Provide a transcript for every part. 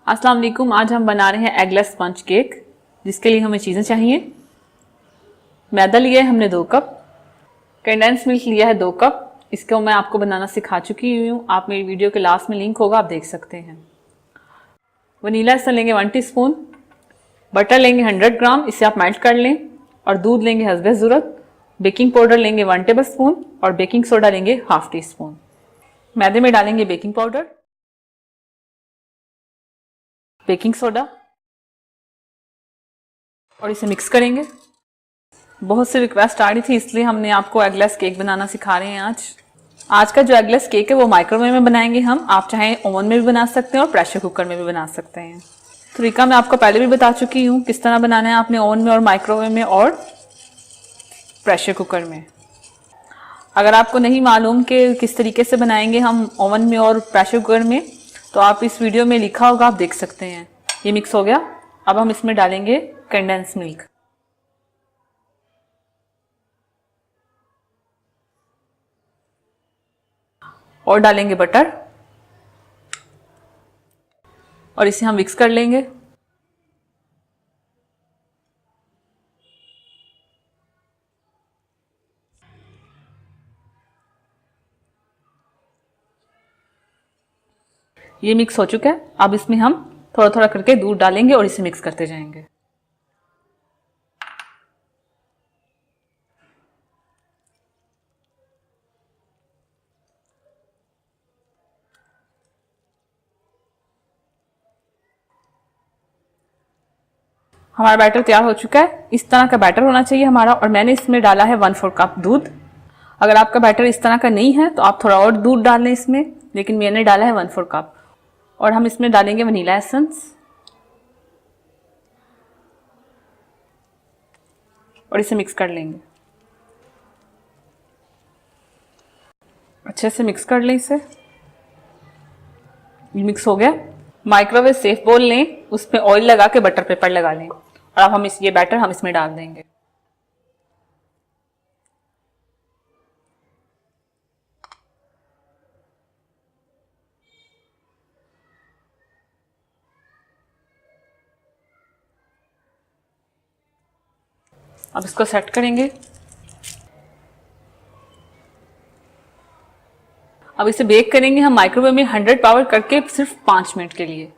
अस्सलाम वालेकुम। आज हम बना रहे हैं एगलेस स्पंज केक, जिसके लिए हमें चीज़ें चाहिए। मैदा लिया है हमने 2 कप, कंडेंस मिल्क लिया है 2 कप। इसको मैं आपको बनाना सिखा चुकी हूँ, आप मेरी वीडियो के लास्ट में लिंक होगा, आप देख सकते हैं। वनीला एसेंस लेंगे 1 टीस्पून, बटर लेंगे 100 ग्राम, इसे आप मेल्ट कर लें, और दूध लेंगे हस्बे ज़रूरत। बेकिंग पाउडर लेंगे 1 टेबल स्पून और बेकिंग सोडा लेंगे 1/2 टीस्पून। मैदे में डालेंगे बेकिंग पाउडर, बेकिंग सोडा और इसे मिक्स करेंगे। बहुत सी रिक्वेस्ट आ रही थी, इसलिए हमने आपको एगलेस केक बनाना सिखा रहे हैं। आज का जो एगलेस केक है वो माइक्रोवेव में बनाएंगे हम। आप चाहें ओवन में भी बना सकते हैं और प्रेशर कुकर में भी बना सकते हैं। तरीका मैं आपको पहले भी बता चुकी हूँ किस तरह बनाना है आपने ओवन में और माइक्रोवेव में और प्रेशर कुकर में। अगर आपको नहीं मालूम कि किस तरीके से बनाएंगे हम ओवन में और प्रेशर कुकर में, तो आप इस वीडियो में लिखा होगा, आप देख सकते हैं। ये मिक्स हो गया। अब हम इसमें डालेंगे कंडेंस मिल्क और डालेंगे बटर और इसे हम मिक्स कर लेंगे। ये मिक्स हो चुका है। अब इसमें हम थोड़ा थोड़ा करके दूध डालेंगे और इसे मिक्स करते जाएंगे। हमारा बैटर तैयार हो चुका है। इस तरह का बैटर होना चाहिए हमारा, और मैंने इसमें डाला है 1/4 कप दूध। अगर आपका बैटर इस तरह का नहीं है तो आप थोड़ा और दूध डाल लें इसमें, लेकिन मैंने डाला है 1/4 कप। और हम इसमें डालेंगे वनीला एसेंस और इसे मिक्स कर लेंगे। अच्छे से मिक्स कर लें इसे। मिक्स हो गया। माइक्रोवेव सेफ बोल लें, उस पर ऑयल लगा के बटर पेपर लगा लें, और अब हम ये बैटर हम इसमें डाल देंगे। अब इसको सेट करेंगे। अब इसे बेक करेंगे हम माइक्रोवेव में 100 पावर करके सिर्फ 5 मिनट के लिए।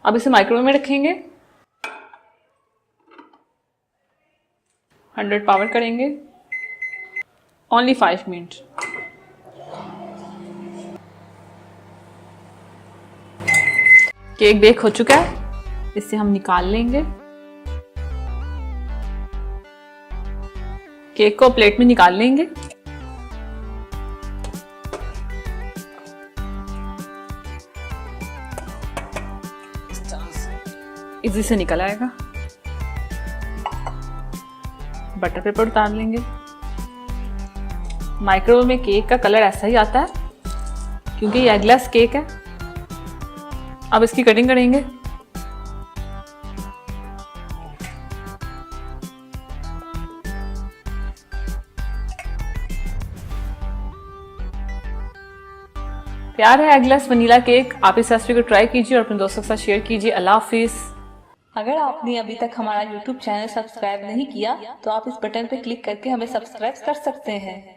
अब इसे माइक्रोवेव में रखेंगे, 100 पावर करेंगे, ओनली 5 मिनट। केक बेक हो चुका है, इसे हम निकाल लेंगे। केक को प्लेट में निकाल लेंगे। इजी से निकल आएगा। बटर पेपर उतार लेंगे। माइक्रोवेव में केक का कलर ऐसा ही आता है क्योंकि ये एगलेस केक है। अब इसकी कटिंग करेंगे। प्यार है एगलेस वनीला केक। आप इस रेसिपी को ट्राई कीजिए और अपने दोस्तों के साथ शेयर कीजिए। अल्लाह हाफिज। अगर आपने अभी तक हमारा YouTube चैनल सब्सक्राइब नहीं किया तो आप इस बटन पर क्लिक करके हमें सब्सक्राइब कर सकते हैं।